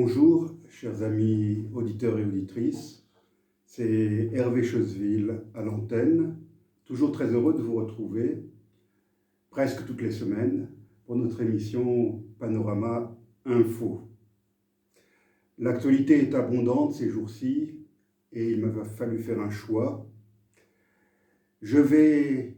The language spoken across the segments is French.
Bonjour, chers amis auditeurs et auditrices. C'est Hervé Chesville à l'antenne. Toujours très heureux de vous retrouver, presque toutes les semaines, pour notre émission Panorama Info. L'actualité est abondante ces jours-ci et il m'a fallu faire un choix. Je vais,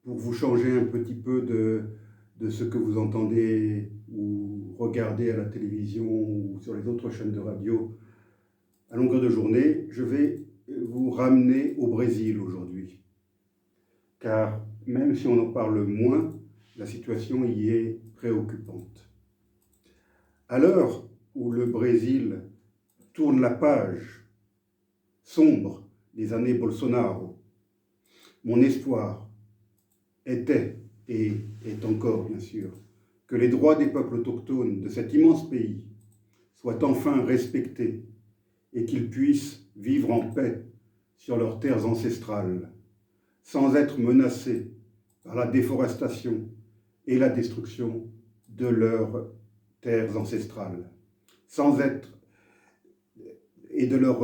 pour vous changer un petit peu de ce que vous entendez ou regardez à la télévision ou sur les autres chaînes de radio à longueur de journée, je vais vous ramener au Brésil aujourd'hui. Car même si on en parle moins, la situation y est préoccupante. À l'heure où le Brésil tourne la page sombre des années Bolsonaro, mon espoir était, et est encore bien sûr, que les droits des peuples autochtones de cet immense pays soient enfin respectés et qu'ils puissent vivre en paix sur leurs terres ancestrales, sans être menacés par la déforestation et la destruction de leurs terres ancestrales, sans être et de leur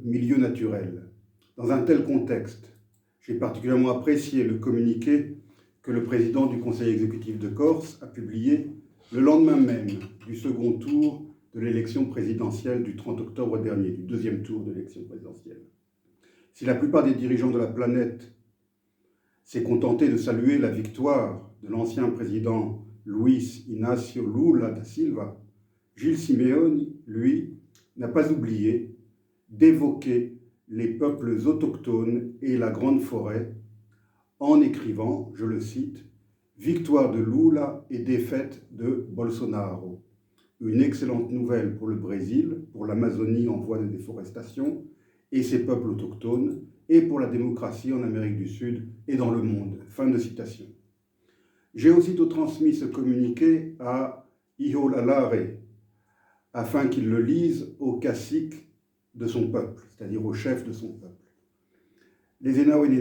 milieu naturel. Dans un tel contexte, j'ai particulièrement apprécié le communiqué que le président du Conseil exécutif de Corse a publié le lendemain même du second tour de l'élection présidentielle du 30 octobre dernier, du deuxième tour de l'élection présidentielle. Si la plupart des dirigeants de la planète s'est contenté de saluer la victoire de l'ancien président Luiz Inácio Lula da Silva, Gilles Simeone, lui, n'a pas oublié d'évoquer les peuples autochtones et la grande forêt en écrivant, je le cite, « Victoire de Lula et défaite de Bolsonaro. Une excellente nouvelle pour le Brésil, pour l'Amazonie en voie de déforestation et ses peuples autochtones, et pour la démocratie en Amérique du Sud et dans le monde. » Fin de citation. J'ai aussitôt transmis ce communiqué à Iho Lalare, afin qu'il le lise au cacique de son peuple, c'est-à-dire au chef de son peuple. Les Enawe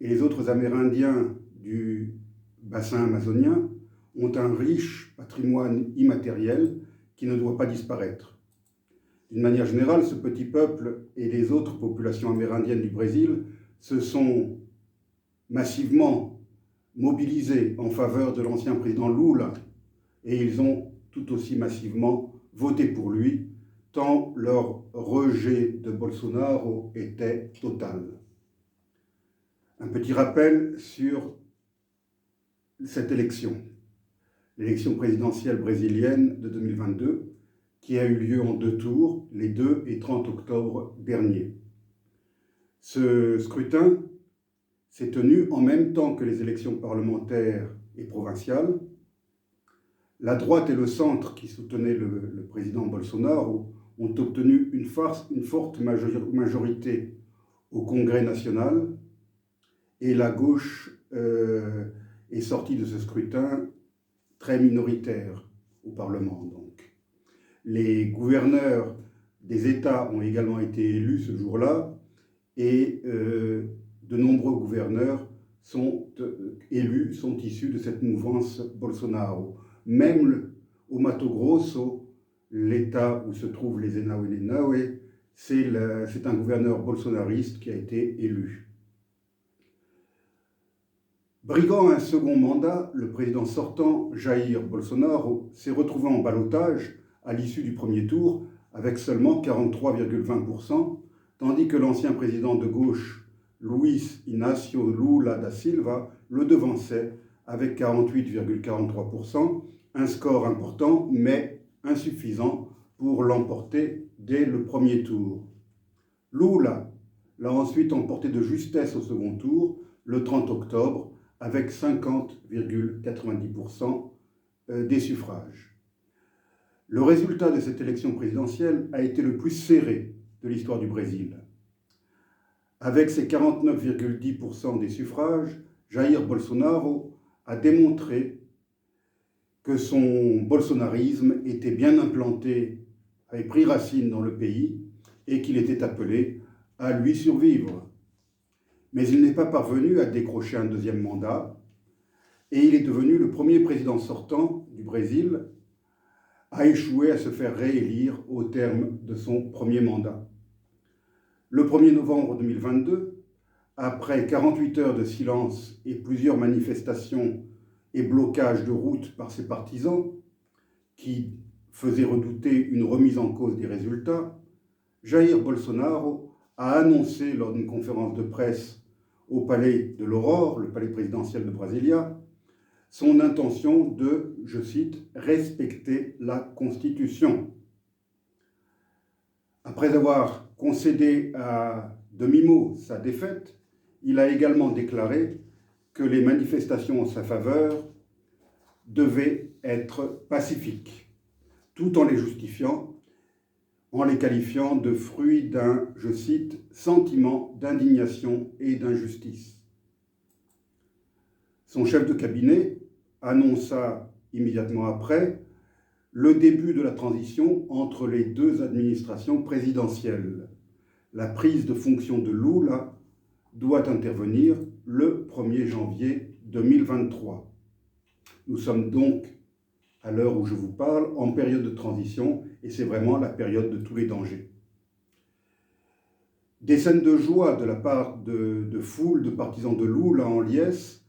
et les autres Amérindiens du bassin amazonien ont un riche patrimoine immatériel qui ne doit pas disparaître. D'une manière générale, ce petit peuple et les autres populations amérindiennes du Brésil se sont massivement mobilisés en faveur de l'ancien président Lula et ils ont tout aussi massivement voté pour lui, tant leur rejet de Bolsonaro était total. Un petit rappel sur cette élection, l'élection présidentielle brésilienne de 2022, qui a eu lieu en 2 tours, les 2 et 30 octobre dernier. Ce scrutin s'est tenu en même temps que les élections parlementaires et provinciales. La droite et le centre qui soutenaient le président Bolsonaro ont obtenu une forte majorité au Congrès national et la gauche est sortie de ce scrutin très minoritaire au Parlement. Donc. Les gouverneurs des États ont également été élus ce jour-là et de nombreux gouverneurs sont issus de cette mouvance Bolsonaro. Même au Mato Grosso, l'État où se trouvent les Enawe, c'est un gouverneur bolsonariste qui a été élu. Briguant un second mandat, le président sortant, Jair Bolsonaro, s'est retrouvé en ballottage à l'issue du premier tour avec seulement 43,20%, tandis que l'ancien président de gauche, Luiz Inácio Lula da Silva, le devançait avec 48,43%, un score important mais insuffisant pour l'emporter dès le premier tour. Lula l'a ensuite emporté de justesse au second tour, le 30 octobre, avec 50,90% des suffrages. Le résultat de cette élection présidentielle a été le plus serré de l'histoire du Brésil. Avec ses 49,10% des suffrages, Jair Bolsonaro a démontré que son bolsonarisme était bien implanté, avait pris racine dans le pays et qu'il était appelé à lui survivre. Mais il n'est pas parvenu à décrocher un deuxième mandat et il est devenu le premier président sortant du Brésil a échoué à se faire réélire au terme de son premier mandat. Le 1er novembre 2022, après 48 heures de silence et plusieurs manifestations et blocages de route par ses partisans, qui faisaient redouter une remise en cause des résultats, Jair Bolsonaro a annoncé lors d'une conférence de presse au palais de l'Aurore, le palais présidentiel de Brasilia, son intention de, je cite, « respecter la Constitution ». Après avoir concédé à demi-mot sa défaite, il a également déclaré que les manifestations en sa faveur devaient être pacifiques, tout en les justifiant, en les qualifiant de fruits d'un, je cite, « sentiment d'indignation et d'injustice ». Son chef de cabinet annonça immédiatement après le début de la transition entre les deux administrations présidentielles. La prise de fonction de Lula doit intervenir le 1er janvier 2023. Nous sommes donc, à l'heure où je vous parle, en période de transition, et c'est vraiment la période de tous les dangers. Des scènes de joie de la part de foules de partisans de Lula en liesse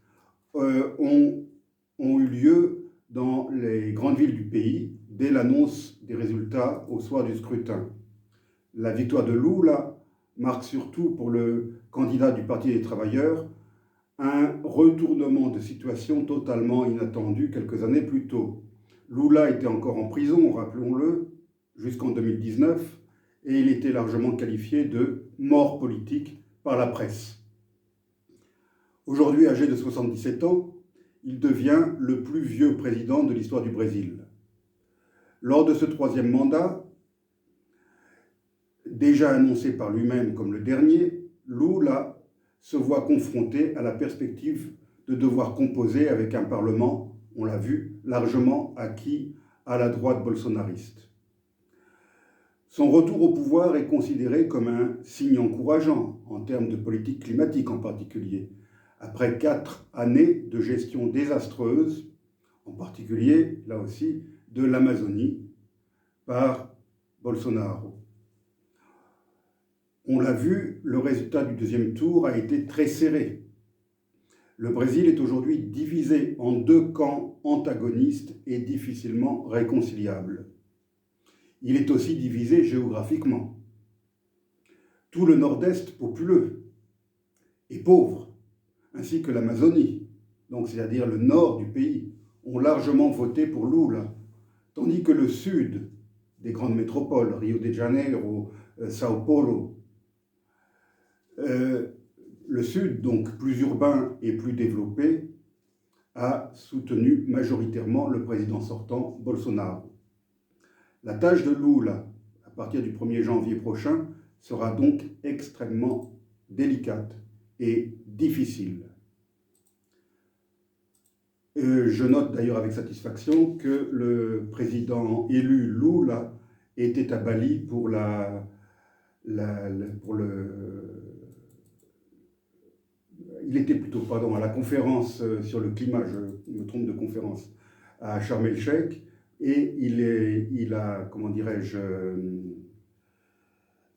ont eu lieu dans les grandes villes du pays dès l'annonce des résultats au soir du scrutin. La victoire de Lula marque surtout pour le candidat du Parti des travailleurs un retournement de situation totalement inattendu quelques années plus tôt. Lula était encore en prison, rappelons-le, jusqu'en 2019, et il était largement qualifié de mort politique par la presse. Aujourd'hui âgé de 77 ans, il devient le plus vieux président de l'histoire du Brésil. Lors de ce troisième mandat, déjà annoncé par lui-même comme le dernier, Lula se voit confronté à la perspective de devoir composer avec un Parlement, on l'a vu, largement acquis à la droite bolsonariste. Son retour au pouvoir est considéré comme un signe encourageant en termes de politique climatique en particulier, après 4 années de gestion désastreuse, en particulier, là aussi, de l'Amazonie par Bolsonaro. On l'a vu, le résultat du deuxième tour a été très serré. Le Brésil est aujourd'hui divisé en 2 camps antagonistes et difficilement réconciliables. Il est aussi divisé géographiquement. Tout le nord-est populeux et pauvre, ainsi que l'Amazonie, donc c'est-à-dire le nord du pays, ont largement voté pour Lula, tandis que le sud des grandes métropoles, Rio de Janeiro, Sao Paulo, le sud, donc plus urbain et plus développé, a soutenu majoritairement le président sortant Bolsonaro. La tâche de Lula, à partir du 1er janvier prochain, sera donc extrêmement délicate et difficile. Je note d'ailleurs avec satisfaction que le président élu Lula était à Bali pour il était plutôt, pardon, à la conférence sur le climat, je me trompe de conférence, à Sharm el-Sheikh, et il a, comment dirais-je,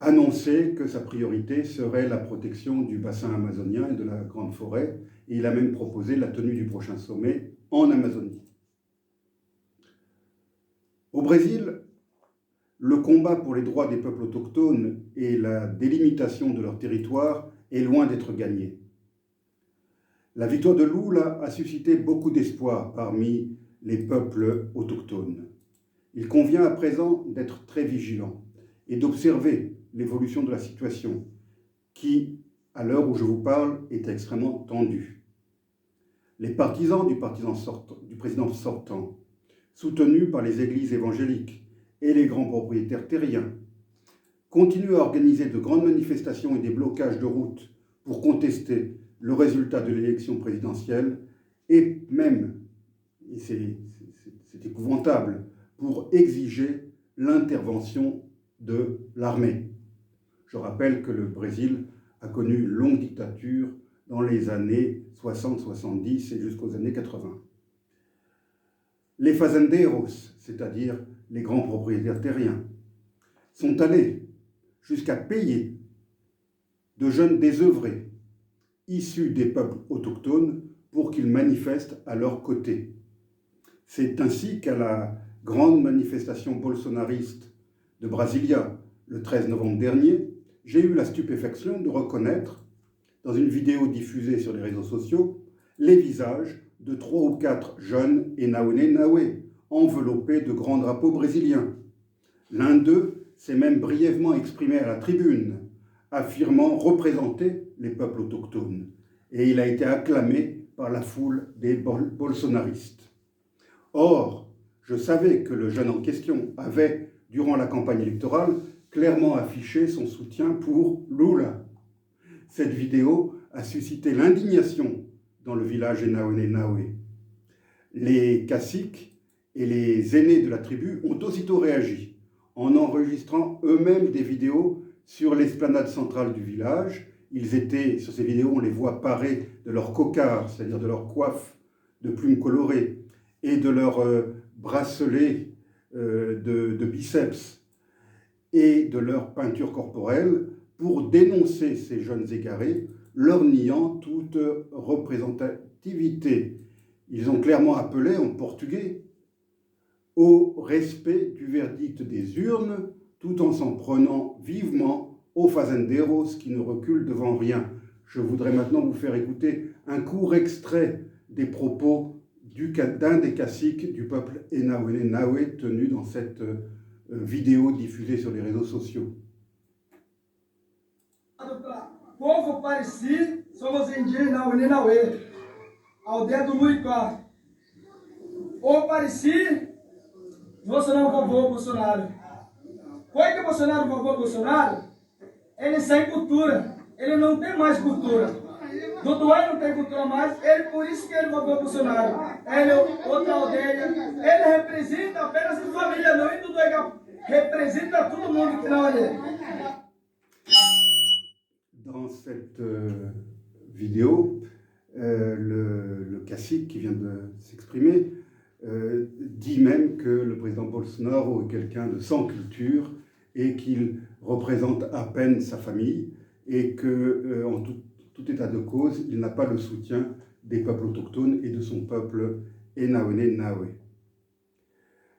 annoncé que sa priorité serait la protection du bassin amazonien et de la grande forêt, et il a même proposé la tenue du prochain sommet en Amazonie. Au Brésil, le combat pour les droits des peuples autochtones et la délimitation de leur territoire est loin d'être gagné. La victoire de Lula a suscité beaucoup d'espoir parmi les peuples autochtones. Il convient à présent d'être très vigilant et d'observer l'évolution de la situation qui, à l'heure où je vous parle, est extrêmement tendue. Les partisans du président sortant, soutenus par les églises évangéliques et les grands propriétaires terriens, continuent à organiser de grandes manifestations et des blocages de routes pour contester le résultat de l'élection présidentielle et même, et c'est épouvantable, pour exiger l'intervention de l'armée. Je rappelle que le Brésil a connu une longue dictature dans les années 60-70 et jusqu'aux années 80. Les fazendeiros, c'est-à-dire les grands propriétaires terriens, sont allés jusqu'à payer de jeunes désœuvrés, issus des peuples autochtones, pour qu'ils manifestent à leur côté. C'est ainsi qu'à la grande manifestation bolsonariste de Brasilia, le 13 novembre dernier, j'ai eu la stupéfaction de reconnaître, dans une vidéo diffusée sur les réseaux sociaux, les visages de 3 ou 4 jeunes Enaoné-Naoué, enveloppés de grands drapeaux brésiliens. L'un d'eux s'est même brièvement exprimé à la tribune, affirmant représenter les peuples autochtones, et il a été acclamé par la foule des bolsonaristes. Or, je savais que le jeune en question avait, durant la campagne électorale, clairement affiché son soutien pour Lula. Cette vidéo a suscité l'indignation dans le village Enaoné-Naoué. Les caciques et les aînés de la tribu ont aussitôt réagi en enregistrant eux-mêmes des vidéos sur l'esplanade centrale du village. Sur ces vidéos, on les voit parés de leur cocarde, c'est-à-dire de leur coiffe de plumes colorées, et de leurs bracelets de biceps, et de leur peinture corporelle, pour dénoncer ces jeunes égarés, leur niant toute représentativité. Ils ont clairement appelé en portugais au respect du verdict des urnes, tout en s'en prenant vivement aux fazendeiros qui ne reculent devant rien. Je voudrais maintenant vous faire écouter un court extrait des propos d'un des caciques du peuple Enaoné-Naoué tenu dans cette vidéo diffusée sur les réseaux sociaux. Povo Pareci, somos indígenas Enaoné-Naoué, aldeia do Muricó. Ô Pareci, você não roubou o Bolsonaro. Foi que o Bolsonaro roubou o Bolsonaro? Ele sem cultura, ele não tem mais cultura. Duduai não tem cultura mais, por isso que ele roubou o Bolsonaro. Ele é outra aldeia, ele representa apenas a família, não, e Duduai representa todo mundo que não é. Dans cette vidéo, le cacique qui vient de s'exprimer dit même que le président Bolsonaro est quelqu'un de sans culture et qu'il représente à peine sa famille et qu'en tout état de cause, il n'a pas le soutien des peuples autochtones et de son peuple Enaoné-Naoué.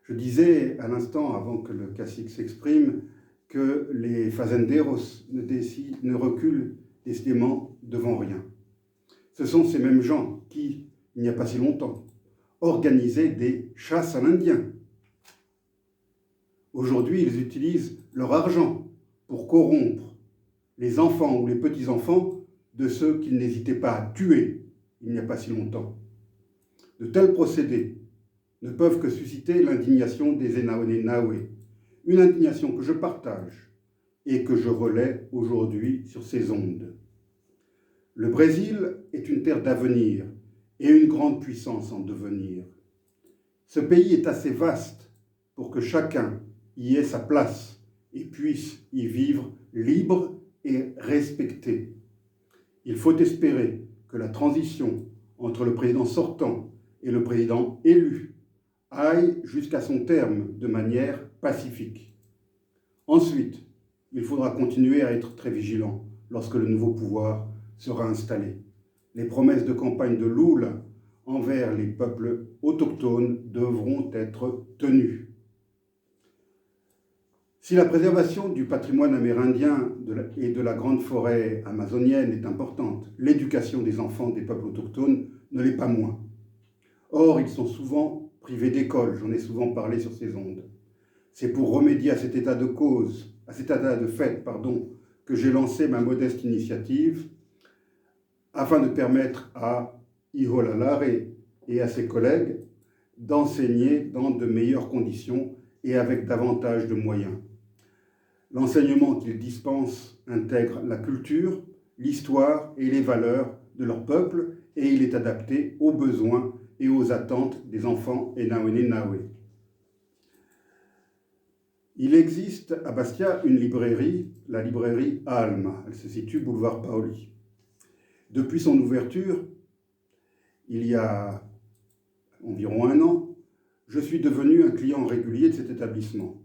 Je disais à l'instant, avant que le cacique s'exprime, que les fazendeiros ne reculent décidément devant rien. Ce sont ces mêmes gens qui, il n'y a pas si longtemps, organisaient des chasses à l'Indien. Aujourd'hui, ils utilisent leur argent pour corrompre les enfants ou les petits-enfants de ceux qu'ils n'hésitaient pas à tuer il n'y a pas si longtemps. De tels procédés ne peuvent que susciter l'indignation des Enaoné-Naoué, une indignation que je partage et que je relaie aujourd'hui sur ces ondes. Le Brésil est une terre d'avenir et une grande puissance en devenir. Ce pays est assez vaste pour que chacun y ait sa place et puisse y vivre libre et respecté. Il faut espérer que la transition entre le président sortant et le président élu aille jusqu'à son terme de manière pacifique. Ensuite, il faudra continuer à être très vigilant lorsque le nouveau pouvoir sera installé. Les promesses de campagne de Lula envers les peuples autochtones devront être tenues. Si la préservation du patrimoine amérindien et de la grande forêt amazonienne est importante, l'éducation des enfants des peuples autochtones ne l'est pas moins. Or, ils sont souvent privés d'école, j'en ai souvent parlé sur ces ondes. C'est pour remédier à cet état de fait, que j'ai lancé ma modeste initiative afin de permettre à Iholalare et à ses collègues d'enseigner dans de meilleures conditions et avec davantage de moyens. L'enseignement qu'ils dispensent intègre la culture, l'histoire et les valeurs de leur peuple et il est adapté aux besoins et aux attentes des enfants Enaoné-Naoué. Il existe à Bastia une librairie, la librairie Alma. Elle se situe boulevard Paoli. Depuis son ouverture, il y a environ un an, je suis devenu un client régulier de cet établissement.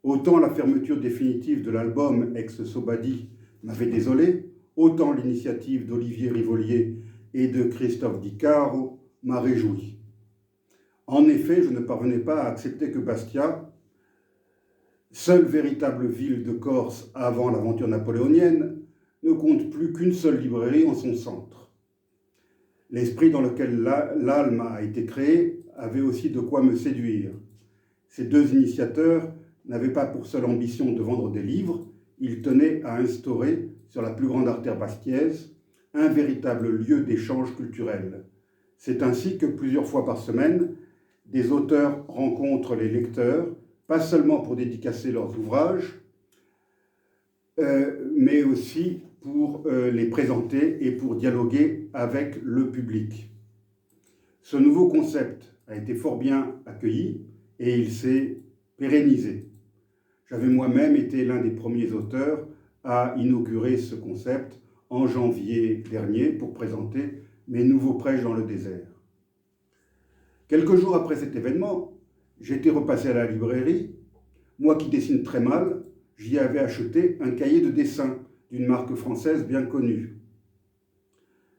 Autant la fermeture définitive de l'album Ex-Sobadi m'avait désolé, autant l'initiative d'Olivier Rivolier et de Christophe Di Caro m'a réjoui. En effet, je ne parvenais pas à accepter que Bastia, seule véritable ville de Corse avant l'aventure napoléonienne, ne compte plus qu'une seule librairie en son centre. L'esprit dans lequel l'ALM a été créé avait aussi de quoi me séduire. Ces deux initiateurs n'avaient pas pour seule ambition de vendre des livres, ils tenaient à instaurer, sur la plus grande artère bastiaise, un véritable lieu d'échange culturel. C'est ainsi que plusieurs fois par semaine, des auteurs rencontrent les lecteurs, pas seulement pour dédicacer leurs ouvrages, mais aussi pour les présenter et pour dialoguer avec le public. Ce nouveau concept a été fort bien accueilli et il s'est pérennisé. J'avais moi-même été l'un des premiers auteurs à inaugurer ce concept en janvier dernier pour présenter mes nouveaux prêches dans le désert. Quelques jours après cet événement, j'étais repassé à la librairie. Moi qui dessine très mal, j'y avais acheté un cahier de dessin d'une marque française bien connue.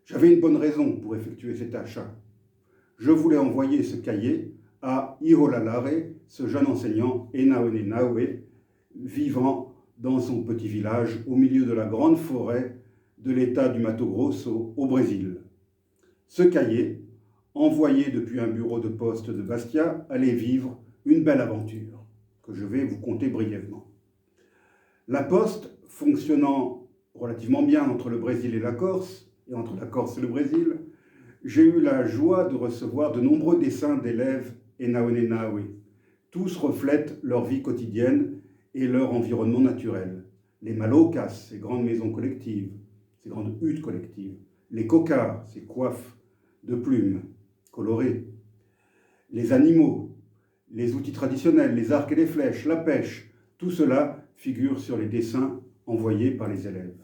J'avais une bonne raison pour effectuer cet achat. Je voulais envoyer ce cahier à Iholalare, ce jeune enseignant Enaonenawe, vivant dans son petit village au milieu de la grande forêt de l'état du Mato Grosso au Brésil. Ce cahier, envoyé depuis un bureau de poste de Bastia, allait vivre une belle aventure que je vais vous conter brièvement. La poste, fonctionnant relativement bien entre le Brésil et la Corse, et entre la Corse et le Brésil, j'ai eu la joie de recevoir de nombreux dessins d'élèves Enaonenawe. Tous reflètent leur vie quotidienne et leur environnement naturel. Les malokas, ces grandes maisons collectives, ces grandes huttes collectives. Les cocars, ces coiffes de plumes colorées. Les animaux, les outils traditionnels, les arcs et les flèches, la pêche, tout cela figure sur les dessins envoyés par les élèves.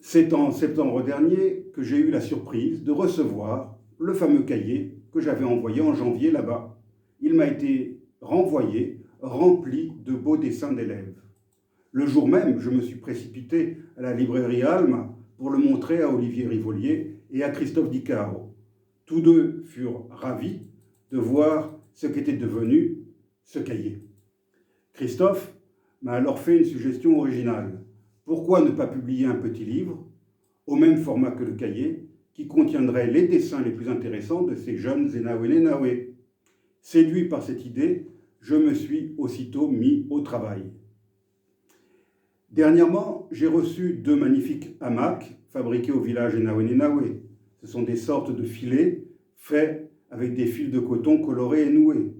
C'est en septembre dernier que j'ai eu la surprise de recevoir le fameux cahier que j'avais envoyé en janvier là-bas. Il m'a été renvoyé, rempli de beaux dessins d'élèves. Le jour même, je me suis précipité à la librairie Alma pour le montrer à Olivier Rivolier et à Christophe Di Caro. Tous deux furent ravis de voir ce qu'était devenu ce cahier. Christophe m'a alors fait une suggestion originale. Pourquoi ne pas publier un petit livre, au même format que le cahier, qui contiendrait les dessins les plus intéressants de ces jeunes Enaonenawe? Séduit par cette idée, je me suis aussitôt mis au travail. Dernièrement, j'ai reçu 2 magnifiques hamacs fabriqués au village Enaonenawe. Ce sont des sortes de filets faits avec des fils de coton colorés et noués.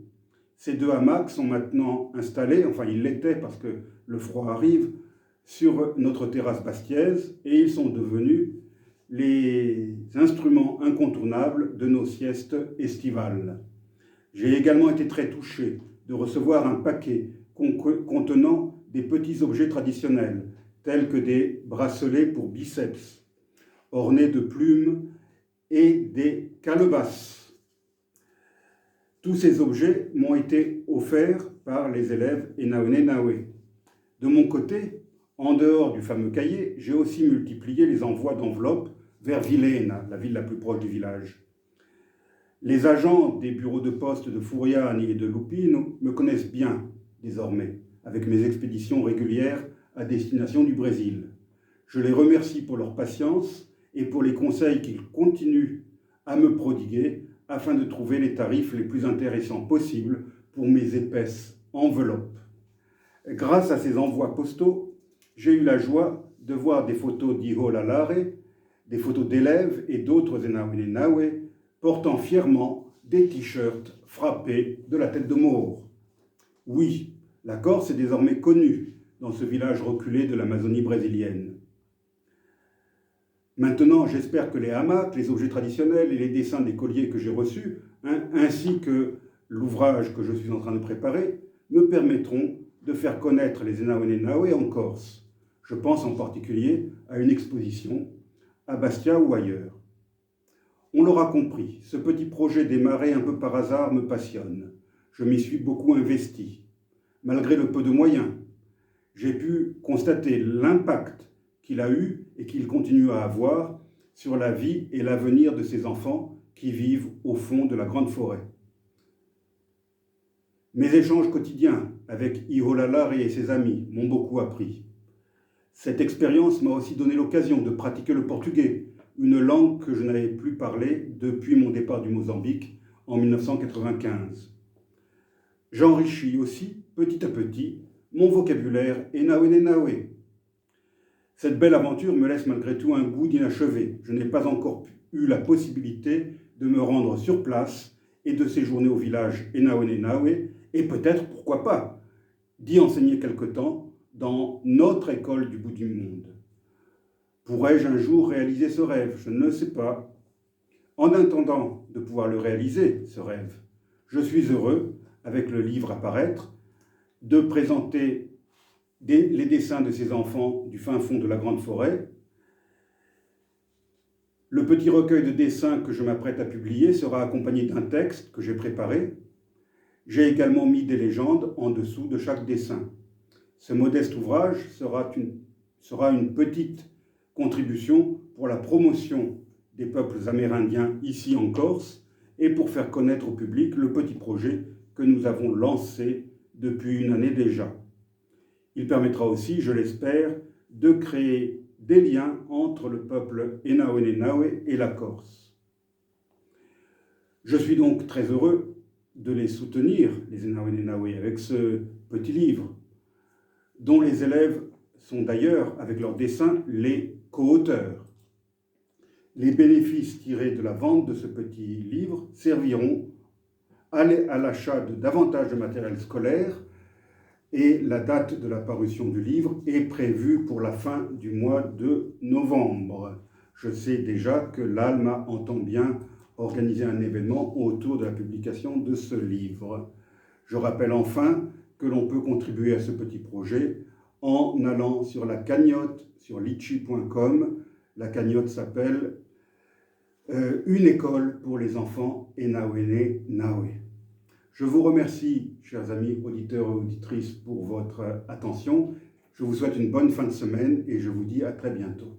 Ces 2 hamacs sont maintenant installés, enfin ils l'étaient parce que le froid arrive, sur notre terrasse bastiaise et ils sont devenus les instruments incontournables de nos siestes estivales. J'ai également été très touché de recevoir un paquet contenant des petits objets traditionnels, tels que des bracelets pour biceps, ornés de plumes et des calebasses. Tous ces objets m'ont été offerts par les élèves Enaonenawe. De mon côté, en dehors du fameux cahier, j'ai aussi multiplié les envois d'enveloppes vers Vilena, la ville la plus proche du village. Les agents des bureaux de poste de Furiani et de Lupino me connaissent bien désormais, avec mes expéditions régulières à destination du Brésil. Je les remercie pour leur patience et pour les conseils qu'ils continuent à me prodiguer afin de trouver les tarifs les plus intéressants possibles pour mes épaisses enveloppes. Grâce à ces envois postaux, j'ai eu la joie de voir des photos d'Iholalare, des photos d'élèves et d'autres Enaonenawe portant fièrement des t-shirts frappés de la tête de mort. Oui, la Corse est désormais connue dans ce village reculé de l'Amazonie brésilienne. Maintenant, j'espère que les hamacs, les objets traditionnels et les dessins des colliers que j'ai reçus, ainsi que l'ouvrage que je suis en train de préparer, me permettront de faire connaître les Enaonenawe en Corse. Je pense en particulier à une exposition à Bastia ou ailleurs. On l'aura compris, ce petit projet démarré un peu par hasard me passionne. Je m'y suis beaucoup investi. Malgré le peu de moyens, j'ai pu constater l'impact qu'il a eu et qu'il continue à avoir sur la vie et l'avenir de ces enfants qui vivent au fond de la grande forêt. Mes échanges quotidiens avec Iholalari et ses amis m'ont beaucoup appris. Cette expérience m'a aussi donné l'occasion de pratiquer le portugais, une langue que je n'avais plus parlé depuis mon départ du Mozambique en 1995. J'enrichis aussi, petit à petit, mon vocabulaire Enawe. Cette belle aventure me laisse malgré tout un goût d'inachevé. Je n'ai pas encore eu la possibilité de me rendre sur place et de séjourner au village Enawe, et peut-être, pourquoi pas, d'y enseigner quelque temps dans notre école du bout du monde. Pourrais-je un jour réaliser ce rêve? Je ne le sais pas. En attendant de pouvoir le réaliser, ce rêve, je suis heureux, avec le livre à paraître, de présenter les dessins de ces enfants du fin fond de la grande forêt. Le petit recueil de dessins que je m'apprête à publier sera accompagné d'un texte que j'ai préparé. J'ai également mis des légendes en dessous de chaque dessin. Ce modeste ouvrage sera une petite contribution pour la promotion des peuples amérindiens ici en Corse et pour faire connaître au public le petit projet que nous avons lancé depuis une année déjà. Il permettra aussi, je l'espère, de créer des liens entre le peuple Enawe et la Corse. Je suis donc très heureux de les soutenir, les Enawe, avec ce petit livre, dont les élèves sont d'ailleurs, avec leurs dessins, les co-auteurs. Les bénéfices tirés de la vente de ce petit livre serviront à l'achat de davantage de matériel scolaire, et la date de la parution du livre est prévue pour la fin du mois de novembre. Je sais déjà que l'ALMA entend bien organiser un événement autour de la publication de ce livre. Je rappelle enfin que l'on peut contribuer à ce petit projet en allant sur la cagnotte sur litchi.com. La cagnotte s'appelle Une école pour les enfants Enawe Nawe. Je vous remercie, chers amis auditeurs et auditrices, pour votre attention. Je vous souhaite une bonne fin de semaine et je vous dis à très bientôt.